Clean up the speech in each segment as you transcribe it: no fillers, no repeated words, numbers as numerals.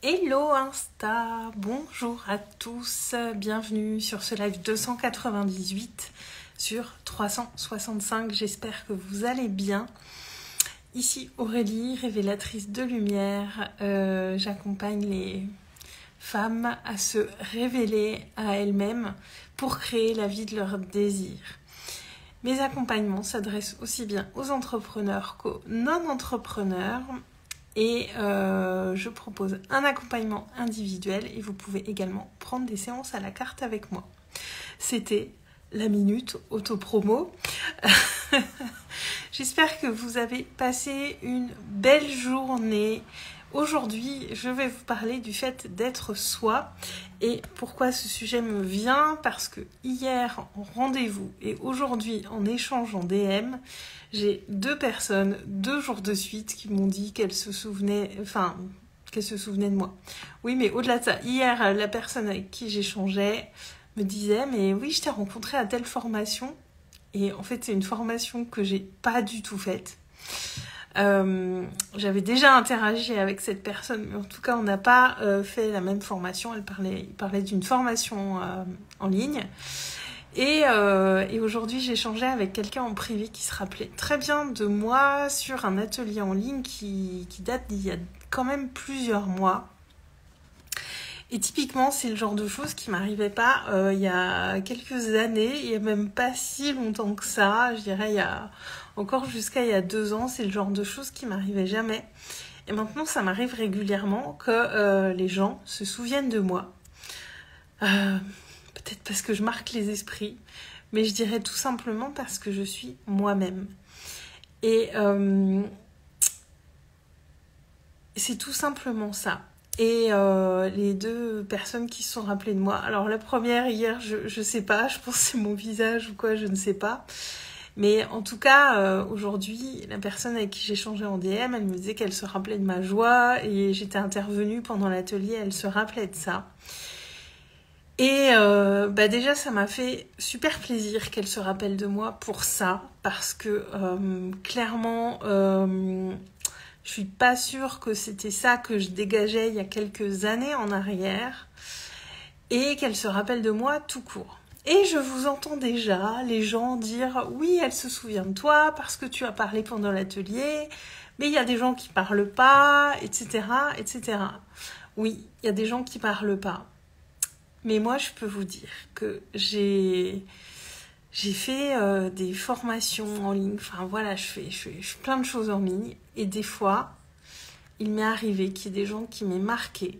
Hello Insta, bonjour à tous, bienvenue sur ce live 298 sur 365, j'espère que vous allez bien. Ici Aurélie, révélatrice de lumière, j'accompagne les femmes à se révéler à elles-mêmes pour créer la vie de leur désir. Mes accompagnements s'adressent aussi bien aux entrepreneurs qu'aux non-entrepreneurs. Et je propose un accompagnement individuel et vous pouvez également prendre des séances à la carte avec moi. C'était la minute auto-promo. J'espère que vous avez passé une belle journée. Aujourd'hui, je vais vous parler du fait d'être soi. Et pourquoi ce sujet me vient? Parce que hier en rendez-vous et aujourd'hui en échange en DM, j'ai deux personnes, 2 jours de suite, qui m'ont dit qu'elles se souvenaient de moi. Oui, mais au-delà de ça, hier, la personne avec qui j'échangeais me disait « Mais oui, je t'ai rencontré à telle formation. » Et en fait, c'est une formation que j'ai pas du tout faite. J'avais déjà interagi avec cette personne, mais en tout cas, on n'a pas fait la même formation. Il parlait d'une formation en ligne. Et aujourd'hui, j'échangeais avec quelqu'un en privé qui se rappelait très bien de moi sur un atelier en ligne qui date d'il y a quand même plusieurs mois. Et typiquement, c'est le genre de choses qui m'arrivait pas il y a quelques années, il y a même pas si longtemps que ça, je dirais encore jusqu'à il y a 2 ans, c'est le genre de choses qui m'arrivait jamais. Et maintenant, ça m'arrive régulièrement que les gens se souviennent de moi. Peut-être parce que je marque les esprits, mais je dirais tout simplement parce que je suis moi-même. Et c'est tout simplement ça. Et les 2 personnes qui se sont rappelées de moi. Alors la première, hier, je sais pas, je pense que c'est mon visage ou quoi, je ne sais pas. Mais en tout cas, aujourd'hui, la personne avec qui j'ai échangé en DM, elle me disait qu'elle se rappelait de ma joie et j'étais intervenue pendant l'atelier, elle se rappelait de ça. Et déjà, ça m'a fait super plaisir qu'elle se rappelle de moi pour ça, parce que clairement, je suis pas sûre que c'était ça que je dégageais il y a quelques années en arrière, et qu'elle se rappelle de moi tout court. Et je vous entends déjà les gens dire « Oui, elle se souvient de toi parce que tu as parlé pendant l'atelier, mais il y a des gens qui parlent pas, etc. etc. » Oui, il y a des gens qui parlent pas. Mais moi, je peux vous dire que j'ai fait des formations en ligne. Enfin, voilà, je fais plein de choses en ligne. Et des fois, il m'est arrivé qu'il y ait des gens qui m'aient marqué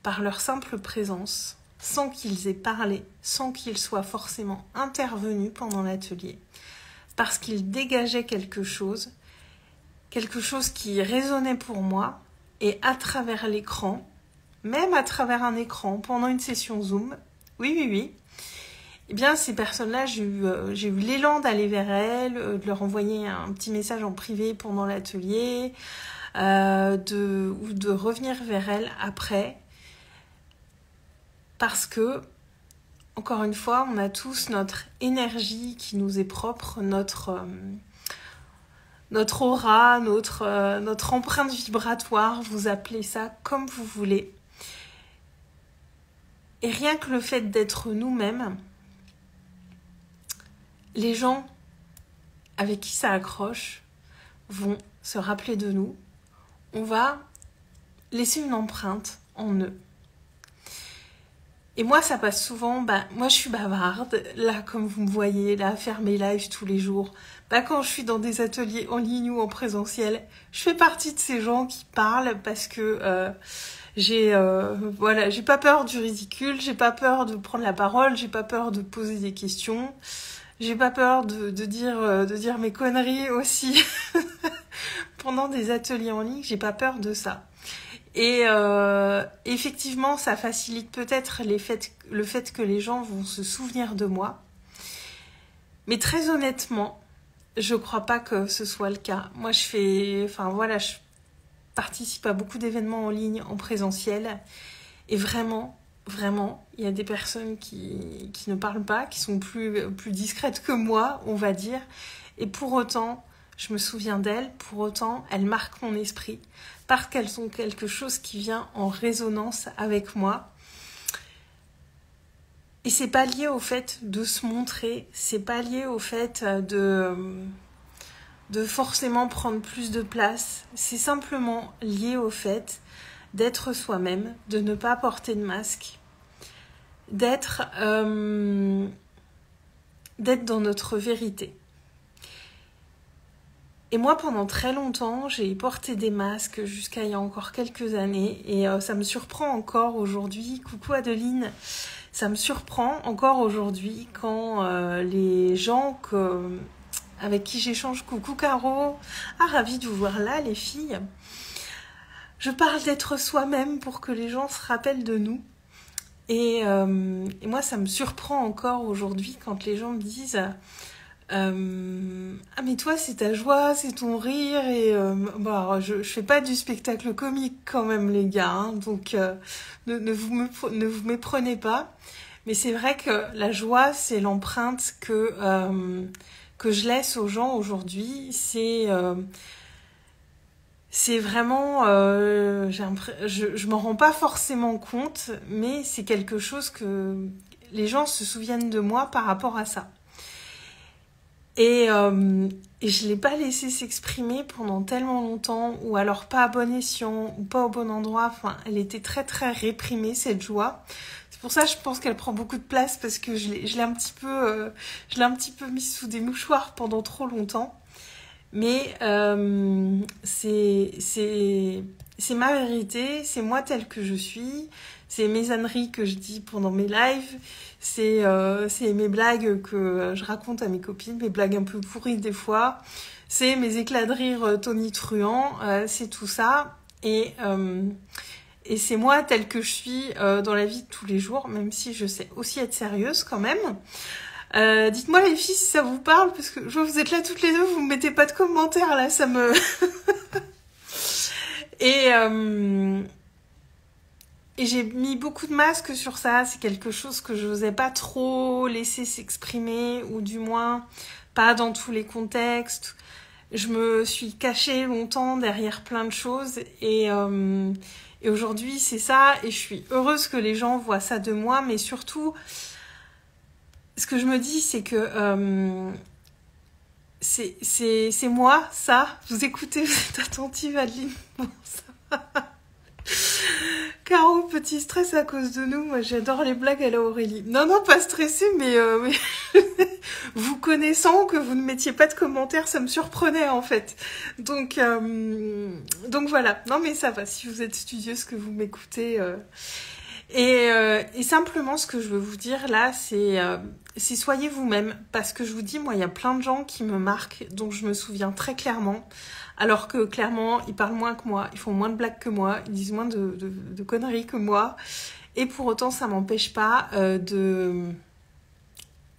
par leur simple présence, sans qu'ils aient parlé, sans qu'ils soient forcément intervenus pendant l'atelier, parce qu'ils dégageaient quelque chose qui résonnait pour moi, et à travers l'écran, même à travers un écran, pendant une session Zoom, oui, eh bien, ces personnes-là, j'ai eu l'élan d'aller vers elles, de leur envoyer un petit message en privé pendant l'atelier, ou de revenir vers elles après, parce que, encore une fois, on a tous notre énergie qui nous est propre, notre aura, notre empreinte vibratoire, vous appelez ça comme vous voulez. Et rien que le fait d'être nous-mêmes, les gens avec qui ça accroche vont se rappeler de nous. On va laisser une empreinte en eux. Et moi, ça passe souvent, moi je suis bavarde, là comme vous me voyez, là à faire mes lives tous les jours. Quand je suis dans des ateliers en ligne ou en présentiel, je fais partie de ces gens qui parlent parce que j'ai pas peur du ridicule, j'ai pas peur de prendre la parole, j'ai pas peur de poser des questions, j'ai pas peur de dire mes conneries aussi pendant des ateliers en ligne, j'ai pas peur de ça. Et effectivement, ça facilite peut-être le fait que les gens vont se souvenir de moi. Mais très honnêtement, je crois pas que ce soit le cas. Moi, je participe à beaucoup d'événements en ligne, en présentiel. Et vraiment, il y a des personnes qui ne parlent pas, qui sont plus discrètes que moi, on va dire. Et pour autant, je me souviens d'elles. Pour autant, elles marquent mon esprit. parce qu'elles sont quelque chose qui vient en résonance avec moi. Et c'est pas lié au fait de se montrer, c'est pas lié au fait de forcément prendre plus de place, c'est simplement lié au fait d'être soi-même, de ne pas porter de masque, d'être dans notre vérité. Et moi, pendant très longtemps, j'ai porté des masques jusqu'à il y a encore quelques années, et ça me surprend encore aujourd'hui. Coucou Adeline, ça me surprend encore aujourd'hui quand les gens avec qui j'échange, coucou Caro, ravie de vous voir là les filles. Je parle d'être soi-même pour que les gens se rappellent de nous. Et moi, ça me surprend encore aujourd'hui quand les gens me disent ah mais toi c'est ta joie, c'est ton rire et je fais pas du spectacle comique quand même les gars, hein, donc ne vous méprenez pas. Mais c'est vrai que la joie c'est l'empreinte que je laisse aux gens aujourd'hui. C'est vraiment, je m'en rends pas forcément compte, mais c'est quelque chose que les gens se souviennent de moi par rapport à ça. Et je l'ai pas laissé s'exprimer pendant tellement longtemps, ou alors pas à bon escient, ou pas au bon endroit. Enfin, elle était très très réprimée cette joie. C'est pour ça que je pense qu'elle prend beaucoup de place parce que je l'ai un petit peu mise sous des mouchoirs pendant trop longtemps. Mais c'est ma vérité, c'est moi telle que je suis, c'est mes âneries que je dis pendant mes lives, c'est mes blagues que je raconte à mes copines, mes blagues un peu pourries des fois, c'est mes éclats de rire tonitruants, c'est tout ça. Et c'est moi telle que je suis dans la vie de tous les jours, même si je sais aussi être sérieuse quand même. Dites-moi les filles si ça vous parle, parce que je vois que vous êtes là toutes les deux, vous me mettez pas de commentaires là, ça me... Et j'ai mis beaucoup de masques sur ça, c'est quelque chose que je n'osais pas trop laisser s'exprimer, ou du moins pas dans tous les contextes. Je me suis cachée longtemps derrière plein de choses, et aujourd'hui c'est ça, et je suis heureuse que les gens voient ça de moi, mais surtout... Ce que je me dis, c'est que c'est moi, ça. Vous écoutez, vous êtes attentive, Adeline. Bon, ça va. Caro, petit stress à cause de nous. Moi, j'adore les blagues à la Aurélie. Non, pas stressée, mais vous connaissant, que vous ne mettiez pas de commentaires, ça me surprenait, en fait. Donc voilà. Non, mais ça va. Si vous êtes studieuse, que vous m'écoutez... Et simplement, ce que je veux vous dire là, c'est soyez vous-même. Parce que je vous dis, moi, il y a plein de gens qui me marquent, dont je me souviens très clairement. Alors que clairement, ils parlent moins que moi, ils font moins de blagues que moi, ils disent moins de conneries que moi. Et pour autant, ça m'empêche pas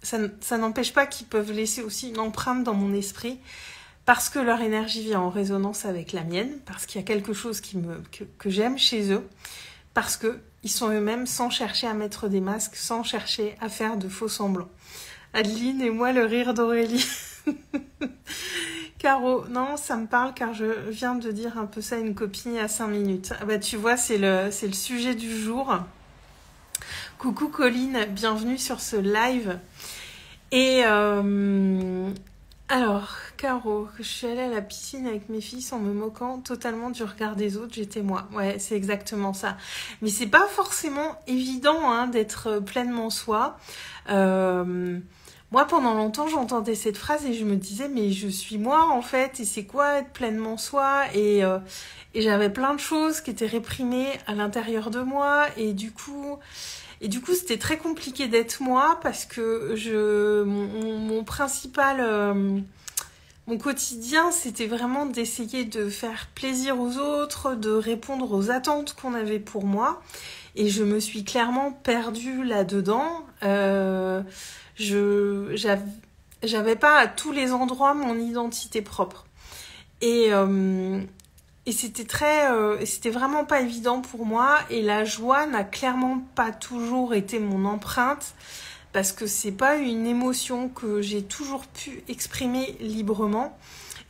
ça n'empêche pas qu'ils peuvent laisser aussi une empreinte dans mon esprit. Parce que leur énergie vient en résonance avec la mienne. Parce qu'il y a quelque chose que j'aime chez eux. Parce que ils sont eux-mêmes sans chercher à mettre des masques, sans chercher à faire de faux semblants. Adeline et moi, le rire d'Aurélie. Caro, non, ça me parle car je viens de dire un peu ça à une copine il y a 5 minutes. Ah bah tu vois, c'est le sujet du jour. Coucou Colline, bienvenue sur ce live. Et alors, Caro, je suis allée à la piscine avec mes filles en me moquant totalement du regard des autres, j'étais moi. Ouais, c'est exactement ça. Mais c'est pas forcément évident hein, d'être pleinement soi. Moi, pendant longtemps, j'entendais cette phrase et je me disais, mais je suis moi en fait, et c'est quoi être pleinement soi ? Et j'avais plein de choses qui étaient réprimées à l'intérieur de moi, et du coup, c'était très compliqué d'être moi parce que mon principal, mon quotidien, c'était vraiment d'essayer de faire plaisir aux autres, de répondre aux attentes qu'on avait pour moi. Et je me suis clairement perdue là-dedans. J'avais pas à tous les endroits mon identité propre. Et c'était vraiment pas évident pour moi, et la joie n'a clairement pas toujours été mon empreinte, parce que c'est pas une émotion que j'ai toujours pu exprimer librement.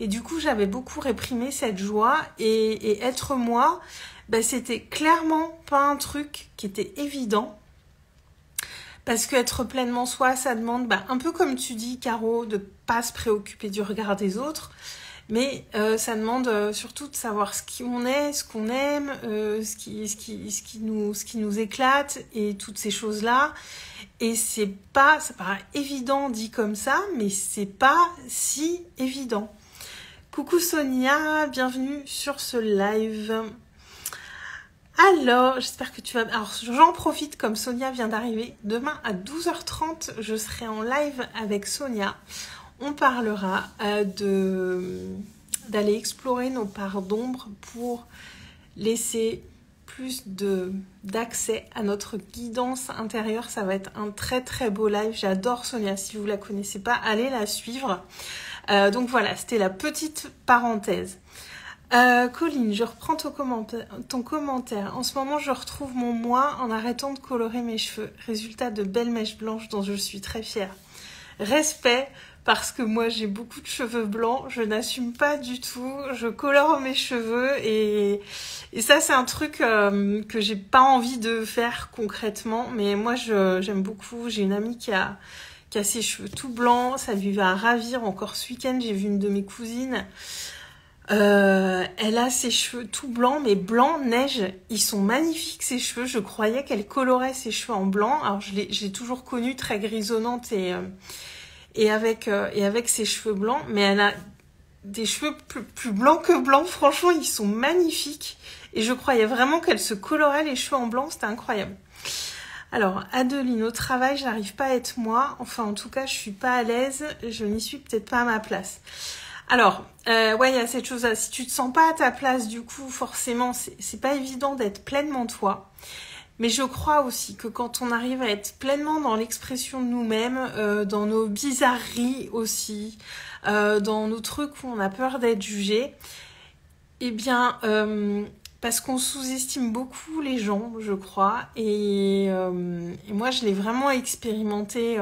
Et du coup, j'avais beaucoup réprimé cette joie. Et être moi, ben, c'était clairement pas un truc qui était évident. Parce qu'être pleinement soi, ça demande, ben, un peu comme tu dis, Caro, de pas se préoccuper du regard des autres. Mais ça demande surtout de savoir ce qu'on est, ce qu'on aime, ce qui nous éclate et toutes ces choses-là. Et ça paraît évident dit comme ça, mais c'est pas si évident. Coucou Sonia, bienvenue sur ce live. Alors, j'espère que tu vas... Alors, j'en profite comme Sonia vient d'arriver. Demain à 12h30, je serai en live avec Sonia. On parlera d'aller explorer nos parts d'ombre pour laisser plus d'accès à notre guidance intérieure. Ça va être un très très beau live. J'adore Sonia. Si vous la connaissez pas, allez la suivre. Donc voilà, c'était la petite parenthèse. Colline, je reprends ton commentaire. En ce moment, je retrouve mon moi en arrêtant de colorer mes cheveux. Résultat de belles mèches blanches dont je suis très fière. Respect, parce que moi j'ai beaucoup de cheveux blancs, je n'assume pas du tout, je colore mes cheveux et ça c'est un truc que j'ai pas envie de faire concrètement, mais moi j'aime beaucoup. J'ai une amie qui a ses cheveux tout blancs, ça lui va ravir. Encore ce week-end j'ai vu une de mes cousines, elle a ses cheveux tout blancs, mais blanc neige, ils sont magnifiques ses cheveux. Je croyais qu'elle colorait ses cheveux en blanc, alors je l'ai toujours connue très grisonnante et avec ses cheveux blancs, mais elle a des cheveux plus blancs que blancs. Franchement, ils sont magnifiques. Et je croyais vraiment qu'elle se colorait les cheveux en blanc, c'était incroyable. Alors, Adeline, au travail, j'arrive pas à être moi. Enfin, en tout cas, je suis pas à l'aise. Je n'y suis peut-être pas à ma place. Alors, ouais, il y a cette chose-là. Si tu te sens pas à ta place, du coup, forcément, c'est pas évident d'être pleinement toi. Mais je crois aussi que quand on arrive à être pleinement dans l'expression de nous-mêmes, dans nos bizarreries aussi, dans nos trucs où on a peur d'être jugé, eh bien, parce qu'on sous-estime beaucoup les gens, je crois, et moi je l'ai vraiment expérimenté,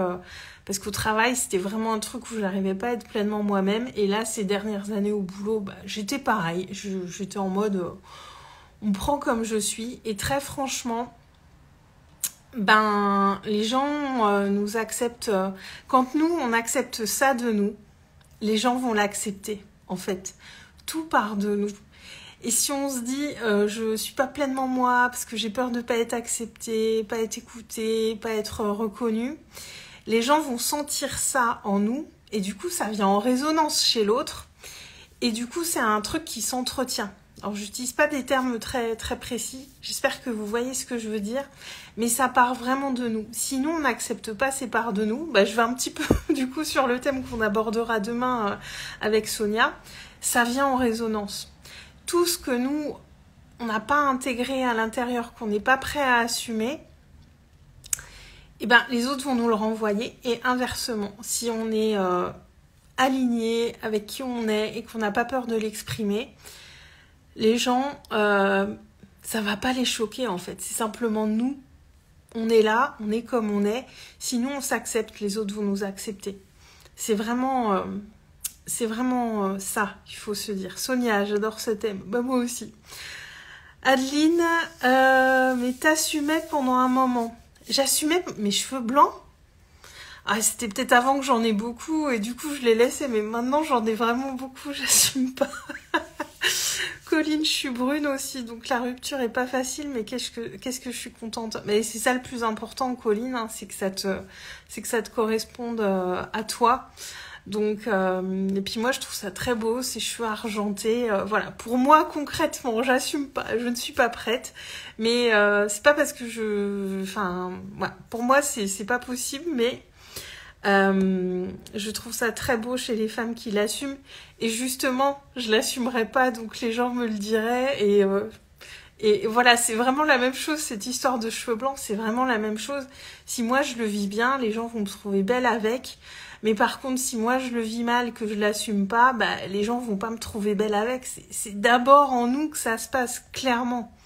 parce qu'au travail c'était vraiment un truc où je n'arrivais pas à être pleinement moi-même, et là ces dernières années au boulot, bah, j'étais pareil, j'étais en mode on me prend comme je suis, et très franchement, ben les gens nous acceptent, quand nous on accepte ça de nous, les gens vont l'accepter en fait, tout part de nous. Et si on se dit je suis pas pleinement moi parce que j'ai peur de pas être acceptée, pas être écoutée, pas être reconnue, les gens vont sentir ça en nous et du coup ça vient en résonance chez l'autre et du coup c'est un truc qui s'entretient. Alors j'utilise pas des termes très très précis, j'espère que vous voyez ce que je veux dire, mais ça part vraiment de nous. Sinon on n'accepte pas ces parts de nous, bah, je vais un petit peu du coup sur le thème qu'on abordera demain avec Sonia, ça vient en résonance. Tout ce que nous, on n'a pas intégré à l'intérieur, qu'on n'est pas prêt à assumer, eh ben, les autres vont nous le renvoyer. Et inversement, si on est aligné avec qui on est et qu'on n'a pas peur de l'exprimer, les gens, ça va pas les choquer en fait. C'est simplement nous, on est là, on est comme on est. Sinon, on s'accepte, les autres vont nous accepter. C'est vraiment ça, il faut se dire. Sonia, j'adore ce thème. Bah, moi aussi. Adeline, mais t'assumais pendant un moment. J'assumais mes cheveux blancs. Ah, c'était peut-être avant que j'en ai beaucoup et du coup je les laissais, mais maintenant j'en ai vraiment beaucoup, j'assume pas. Colline, je suis brune aussi, donc la rupture est pas facile, mais qu'est-ce que je suis contente. Mais c'est ça le plus important, Colline, hein, c'est que ça te corresponde à toi. Donc, et puis moi je trouve ça très beau, ces cheveux argentés, voilà. Pour moi concrètement, j'assume pas, je ne suis pas prête, mais c'est pas parce que voilà. Pour moi c'est pas possible, mais je trouve ça très beau chez les femmes qui l'assument, et justement je l'assumerais pas, donc les gens me le diraient, et voilà, c'est vraiment la même chose, cette histoire de cheveux blancs, c'est vraiment la même chose. Si moi je le vis bien, les gens vont me trouver belle avec. Mais par contre, si moi je le vis mal, que je l'assume pas, bah, les gens vont pas me trouver belle avec. C'est d'abord en nous que ça se passe, clairement.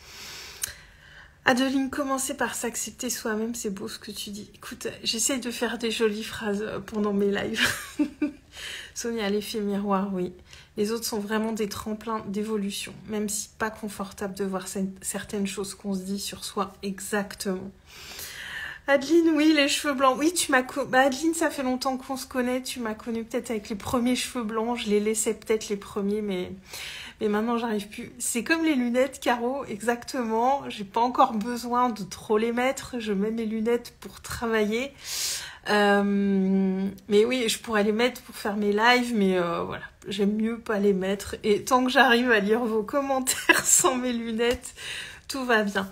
Adeline, commencer par s'accepter soi-même, c'est beau ce que tu dis. Écoute, j'essaye de faire des jolies phrases pendant mes lives. Sonia, l'effet miroir, oui. Les autres sont vraiment des tremplins d'évolution, même si pas confortable de voir certaines choses qu'on se dit sur soi. Exactement. Adeline, oui, les cheveux blancs. Oui, tu m'as... Adeline, ça fait longtemps qu'on se connaît. Tu m'as connue peut-être avec les premiers cheveux blancs. Je les laissais peut-être les premiers, mais maintenant, j'arrive plus. C'est comme les lunettes, Caro, exactement. J'ai pas encore besoin de trop les mettre. Je mets mes lunettes pour travailler. Mais oui, je pourrais les mettre pour faire mes lives, mais voilà, j'aime mieux pas les mettre. Et tant que j'arrive à lire vos commentaires sans mes lunettes, tout va bien.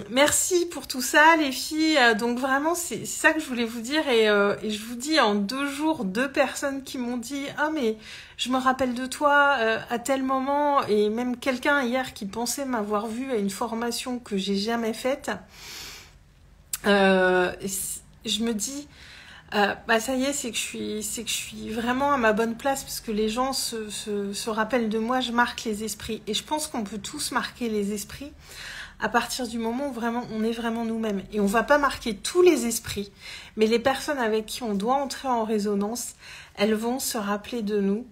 Merci pour tout ça, les filles. Donc vraiment, c'est ça que je voulais vous dire. Et je vous dis, en 2 jours, 2 personnes qui m'ont dit « Ah, mais je me rappelle de toi à tel moment. » Et même quelqu'un hier qui pensait m'avoir vue à une formation que j'ai jamais faite. Je me dis, ça y est, c'est que je suis vraiment à ma bonne place parce que les gens se rappellent de moi, je marque les esprits. Et je pense qu'on peut tous marquer les esprits à partir du moment où vraiment on est vraiment nous-mêmes. Et on va pas marquer tous les esprits, mais les personnes avec qui on doit entrer en résonance, elles vont se rappeler de nous.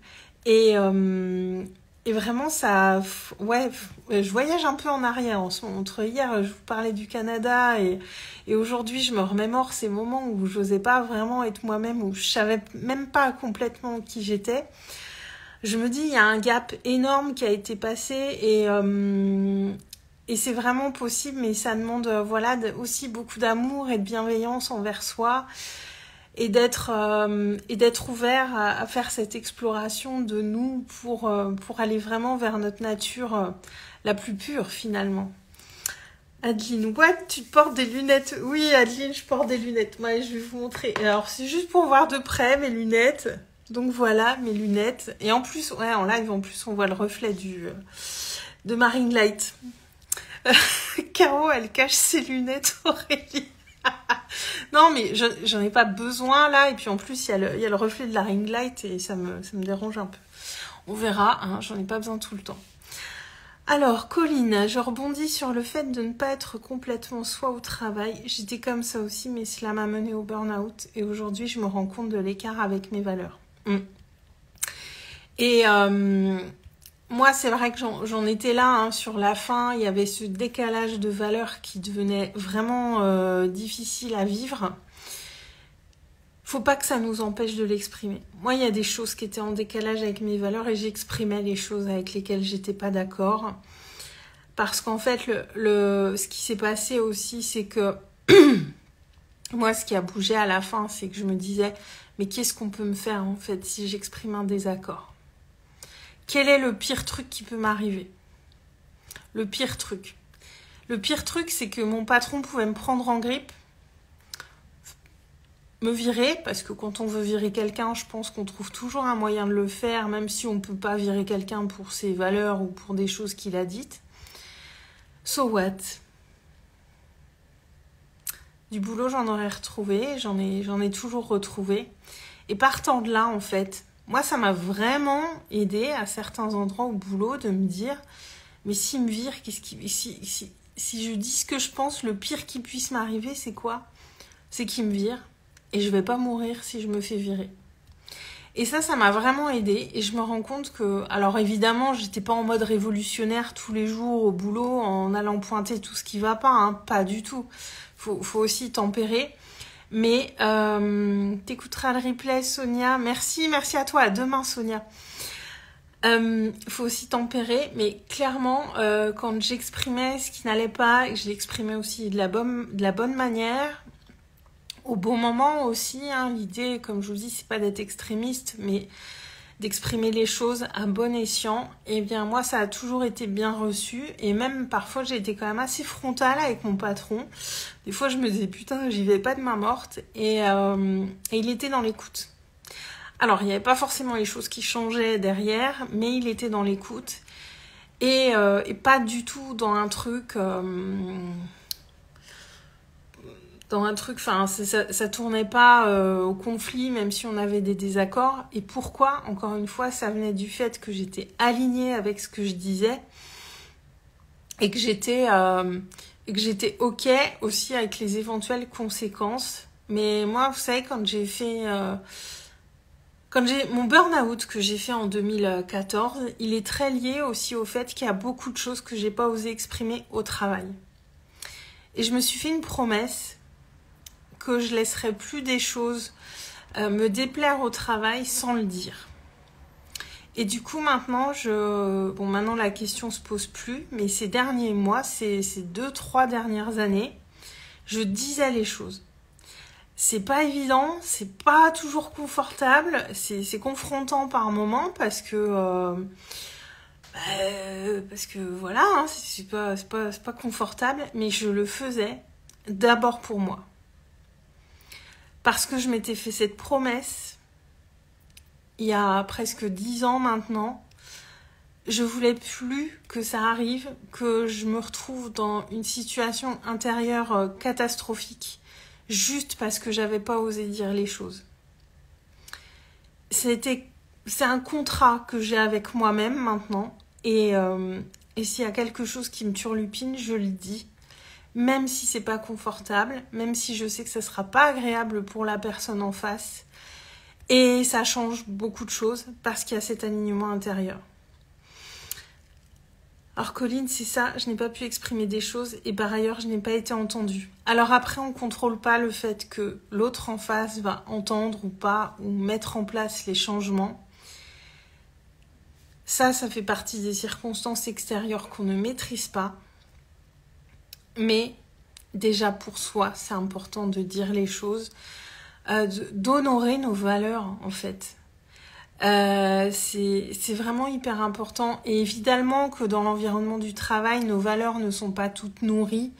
Et vraiment, ça... Ouais, je voyage un peu en arrière en ce moment. Entre hier, je vous parlais du Canada et aujourd'hui, je me remémore ces moments où j'osais pas vraiment être moi-même, où je savais même pas complètement qui j'étais. Je me dis, il y a un gap énorme qui a été passé et c'est vraiment possible, mais ça demande aussi beaucoup d'amour et de bienveillance envers soi. Et d'être ouvert à faire cette exploration de nous pour aller vraiment vers notre nature la plus pure finalement. Adeline, what? Tu portes des lunettes? Oui, Adeline, je porte des lunettes. Moi, je vais vous montrer. Alors, c'est juste pour voir de près mes lunettes. Donc voilà, mes lunettes. Et en plus, ouais, en live, en plus, on voit le reflet de ma ring light. Caro, elle cache ses lunettes, Aurélie. Non, mais j'en ai pas besoin là. Et puis en plus, il y a le reflet de la ring light et ça me dérange un peu. On verra, hein, j'en ai pas besoin tout le temps. Alors, Colline, je rebondis sur le fait de ne pas être complètement soi au travail. J'étais comme ça aussi, mais cela m'a menée au burn-out. Et aujourd'hui, je me rends compte de l'écart avec mes valeurs. Et moi, c'est vrai que j'en étais là, hein, sur la fin. Il y avait ce décalage de valeurs qui devenait vraiment difficile à vivre. Faut pas que ça nous empêche de l'exprimer. Moi, il y a des choses qui étaient en décalage avec mes valeurs et j'exprimais les choses avec lesquelles j'étais pas d'accord. Parce qu'en fait, ce qui s'est passé aussi, c'est que moi, ce qui a bougé à la fin, c'est que je me disais, mais qu'est-ce qu'on peut me faire en fait si j'exprime un désaccord ? Quel est le pire truc qui peut m'arriver ? Le pire truc. Le pire truc, c'est que mon patron pouvait me prendre en grippe, me virer, parce que quand on veut virer quelqu'un, je pense qu'on trouve toujours un moyen de le faire, même si on ne peut pas virer quelqu'un pour ses valeurs ou pour des choses qu'il a dites. So what ? Du boulot, j'en aurais retrouvé, j'en ai toujours retrouvé. Et partant de là, en fait, moi, ça m'a vraiment aidé à certains endroits au boulot de me dire, mais s'il me vire, si je dis ce que je pense, le pire qui puisse m'arriver, c'est quoi ? C'est qu'il me vire. Et je vais pas mourir si je me fais virer. Et ça m'a vraiment aidée. Et je me rends compte que... Alors évidemment, j'étais pas en mode révolutionnaire tous les jours au boulot en allant pointer tout ce qui va pas. Hein, pas du tout. Faut aussi tempérer. Mais t'écouteras le replay, Sonia. Merci à toi. À demain, Sonia. Faut aussi tempérer. Mais clairement, quand j'exprimais ce qui n'allait pas, et que je l'exprimais aussi de la bonne manière... Au bon moment aussi, hein, l'idée, comme je vous dis, c'est pas d'être extrémiste, mais d'exprimer les choses à bon escient. Et bien moi, ça a toujours été bien reçu. Et même parfois, j'ai été quand même assez frontale avec mon patron. Des fois, je me disais, putain, j'y vais pas de main morte. Et il était dans l'écoute. Alors, il n'y avait pas forcément les choses qui changeaient derrière, mais il était dans l'écoute. Et pas du tout dans un truc... enfin, ça tournait pas au conflit, même si on avait des désaccords. Et pourquoi ? Encore une fois, ça venait du fait que j'étais alignée avec ce que je disais et que j'étais OK aussi avec les éventuelles conséquences. Mais moi, vous savez, quand j'ai fait Quand j'ai mon burn-out que j'ai fait en 2014, il est très lié aussi au fait qu'il y a beaucoup de choses que j'ai pas osé exprimer au travail. Et je me suis fait une promesse que je laisserai plus des choses me déplaire au travail sans le dire. Et du coup maintenant, maintenant la question se pose plus, mais ces derniers mois, ces 2-3 dernières années, je disais les choses. C'est pas évident, c'est pas toujours confortable, c'est confrontant par moments parce que voilà, hein, c'est pas confortable, mais je le faisais d'abord pour moi. Parce que je m'étais fait cette promesse il y a presque 10 ans maintenant. Je voulais plus que ça arrive, que je me retrouve dans une situation intérieure catastrophique juste parce que j'avais pas osé dire les choses. C'est un contrat que j'ai avec moi-même maintenant et s'il y a quelque chose qui me turlupine, je le dis, même si c'est pas confortable, même si je sais que ça sera pas agréable pour la personne en face, et ça change beaucoup de choses parce qu'il y a cet alignement intérieur. Alors Colline, c'est ça, je n'ai pas pu exprimer des choses et par ailleurs, je n'ai pas été entendue. Alors après, on ne contrôle pas le fait que l'autre en face va entendre ou pas, ou mettre en place les changements. Ça fait partie des circonstances extérieures qu'on ne maîtrise pas. Mais déjà pour soi, c'est important de dire les choses, d'honorer nos valeurs en fait. C'est vraiment hyper important et évidemment que dans l'environnement du travail, nos valeurs ne sont pas toutes nourries,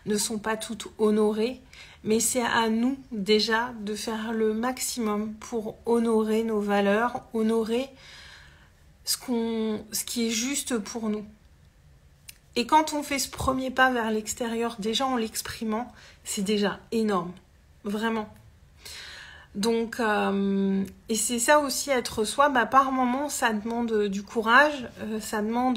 ne sont pas toutes honorées, mais c'est à nous déjà de faire le maximum pour honorer nos valeurs, honorer ce qui est juste pour nous. Et quand on fait ce premier pas vers l'extérieur, déjà en l'exprimant, c'est déjà énorme, vraiment. Donc, et c'est ça aussi, être soi, par moment, ça demande du courage, ça demande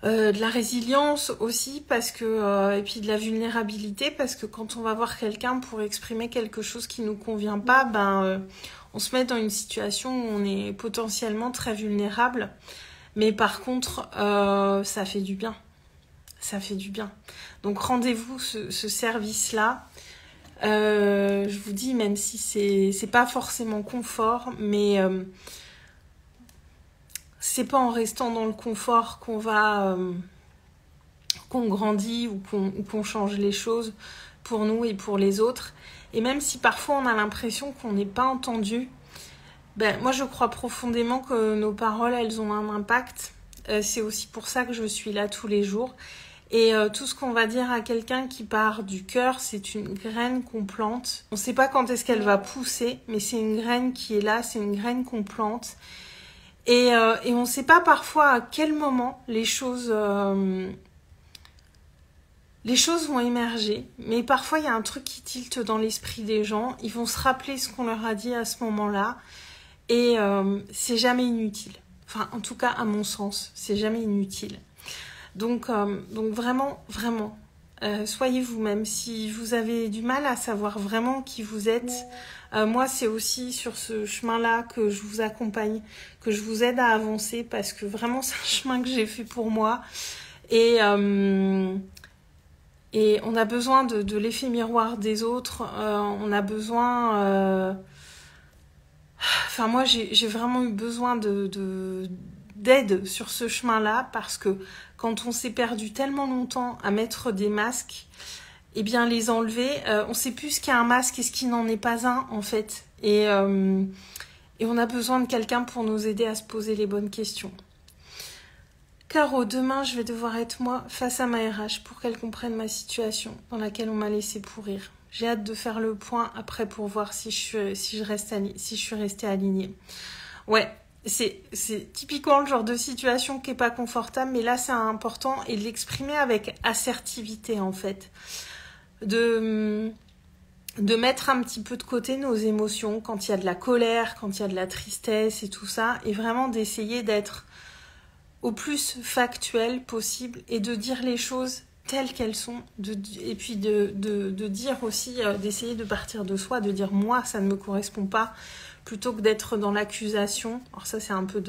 de la résilience aussi, parce que et puis de la vulnérabilité, parce que quand on va voir quelqu'un pour exprimer quelque chose qui nous convient pas, on se met dans une situation où on est potentiellement très vulnérable. Mais par contre, ça fait du bien. Ça fait du bien. Donc rendez-vous ce service-là. Je vous dis, même si c'est pas forcément confort, mais c'est pas en restant dans le confort qu'on grandit ou qu'on change les choses pour nous et pour les autres. Et même si parfois on a l'impression qu'on n'est pas entendu, moi je crois profondément que nos paroles, elles ont un impact. C'est aussi pour ça que je suis là tous les jours. Et tout ce qu'on va dire à quelqu'un qui part du cœur, c'est une graine qu'on plante. On ne sait pas quand est-ce qu'elle va pousser, mais c'est une graine qui est là, c'est une graine qu'on plante. Et on ne sait pas parfois à quel moment les choses vont émerger. Mais parfois, il y a un truc qui tilte dans l'esprit des gens. Ils vont se rappeler ce qu'on leur a dit à ce moment-là. Et c'est jamais inutile. Enfin, en tout cas, à mon sens, c'est jamais inutile. Donc vraiment, vraiment, soyez vous-même. Si vous avez du mal à savoir vraiment qui vous êtes, moi, c'est aussi sur ce chemin-là que je vous accompagne, que je vous aide à avancer, parce que vraiment, c'est un chemin que j'ai fait pour moi. Et on a besoin de l'effet miroir des autres. On a besoin... Enfin, moi, j'ai vraiment eu besoin d'aide sur ce chemin-là, parce que quand on s'est perdu tellement longtemps à mettre des masques, eh bien les enlever, on sait plus ce qu'est un masque et ce qui n'en est pas un en fait. Et on a besoin de quelqu'un pour nous aider à se poser les bonnes questions. Caro, demain je vais devoir être moi face à ma RH pour qu'elle comprenne ma situation dans laquelle on m'a laissé pourrir. J'ai hâte de faire le point après pour voir si je suis restée alignée. Ouais. C'est typiquement le genre de situation qui n'est pas confortable, mais là c'est important, et de l'exprimer avec assertivité en fait. De mettre un petit peu de côté nos émotions quand il y a de la colère, quand il y a de la tristesse et tout ça, et vraiment d'essayer d'être au plus factuel possible et de dire les choses telles qu'elles sont, et puis de dire aussi, d'essayer de partir de soi, de dire moi ça ne me correspond pas, plutôt que d'être dans l'accusation. Alors ça, c'est un peu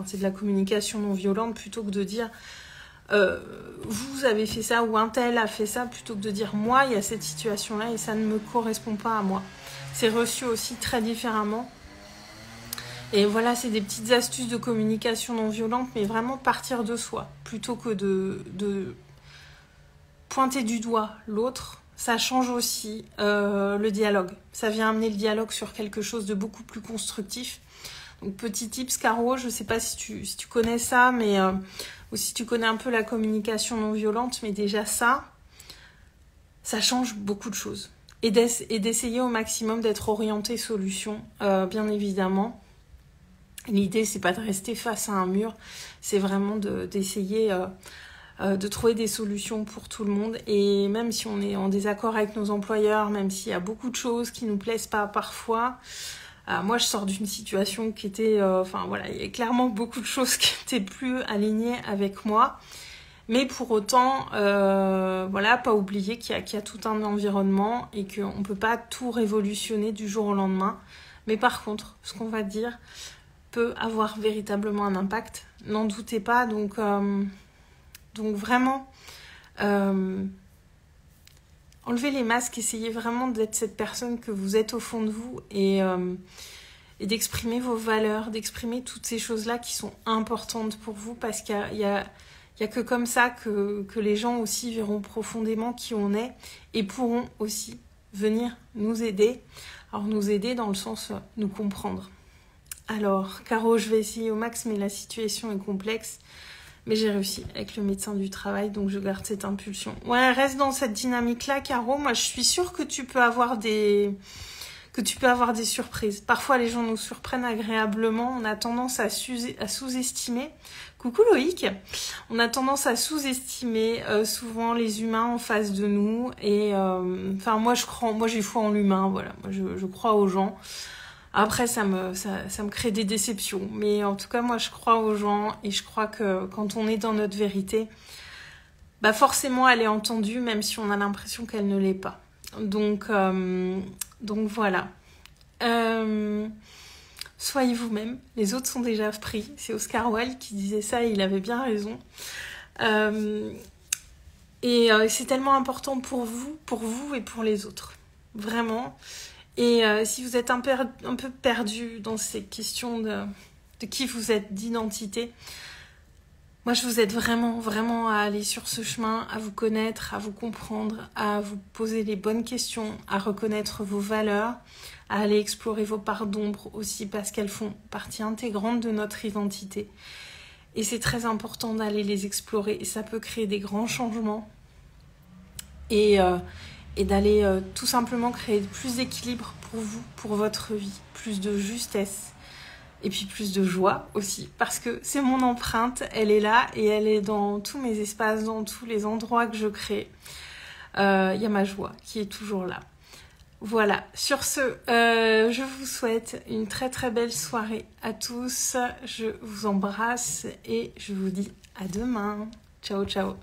c'est de la communication non violente, plutôt que de dire vous avez fait ça ou un tel a fait ça, plutôt que de dire moi, il y a cette situation-là et ça ne me correspond pas à moi. C'est reçu aussi très différemment. Et voilà, c'est des petites astuces de communication non violente, mais vraiment partir de soi, plutôt que de pointer du doigt l'autre. Ça change aussi le dialogue. Ça vient amener le dialogue sur quelque chose de beaucoup plus constructif. Donc petit tips, Caro, je ne sais pas si tu connais ça, mais ou si tu connais un peu la communication non violente, mais déjà ça change beaucoup de choses. Et d'essayer au maximum d'être orienté solution, bien évidemment. L'idée, c'est pas de rester face à un mur, c'est vraiment d'essayer de trouver des solutions pour tout le monde. Et même si on est en désaccord avec nos employeurs, même s'il y a beaucoup de choses qui nous plaisent pas parfois, moi je sors d'une situation qui était, il y a clairement beaucoup de choses qui étaient plus alignées avec moi. Mais pour autant, pas oublier qu'il y a tout un environnement et qu'on ne peut pas tout révolutionner du jour au lendemain. Mais par contre, ce qu'on va dire peut avoir véritablement un impact, n'en doutez pas. Donc vraiment, enlevez les masques, essayez vraiment d'être cette personne que vous êtes au fond de vous et d'exprimer vos valeurs, d'exprimer toutes ces choses-là qui sont importantes pour vous, parce qu'il y a que comme ça que les gens aussi verront profondément qui on est et pourront aussi venir nous aider. Alors nous aider dans le sens nous comprendre. Alors Caro, je vais essayer au max, mais la situation est complexe. Mais j'ai réussi avec le médecin du travail, donc je garde cette impulsion. Ouais, reste dans cette dynamique-là, Caro. Moi, je suis sûre que tu peux avoir des surprises. Parfois, les gens nous surprennent agréablement. On a tendance à sous-estimer. Coucou Loïc. On a tendance à sous-estimer souvent les humains en face de nous. Et moi, j'ai foi en l'humain. Voilà, moi, je crois aux gens. Après, ça me crée des déceptions. Mais en tout cas, moi, je crois aux gens et je crois que quand on est dans notre vérité, forcément, elle est entendue, même si on a l'impression qu'elle ne l'est pas. Donc voilà. Soyez vous-même. Les autres sont déjà pris. C'est Oscar Wilde qui disait ça et il avait bien raison. C'est tellement important pour vous et pour les autres. Vraiment. Et si vous êtes un peu perdu dans ces questions de qui vous êtes, d'identité, moi je vous aide vraiment, vraiment à aller sur ce chemin, à vous connaître, à vous comprendre, à vous poser les bonnes questions, à reconnaître vos valeurs, à aller explorer vos parts d'ombre aussi, parce qu'elles font partie intégrante de notre identité. Et c'est très important d'aller les explorer et ça peut créer des grands changements. Et d'aller tout simplement créer plus d'équilibre pour vous, pour votre vie, plus de justesse et puis plus de joie aussi, parce que c'est mon empreinte, elle est là et elle est dans tous mes espaces, dans tous les endroits que je crée. Il y a ma joie qui est toujours là. Voilà, sur ce, je vous souhaite une très très belle soirée à tous, je vous embrasse et je vous dis à demain. Ciao, ciao.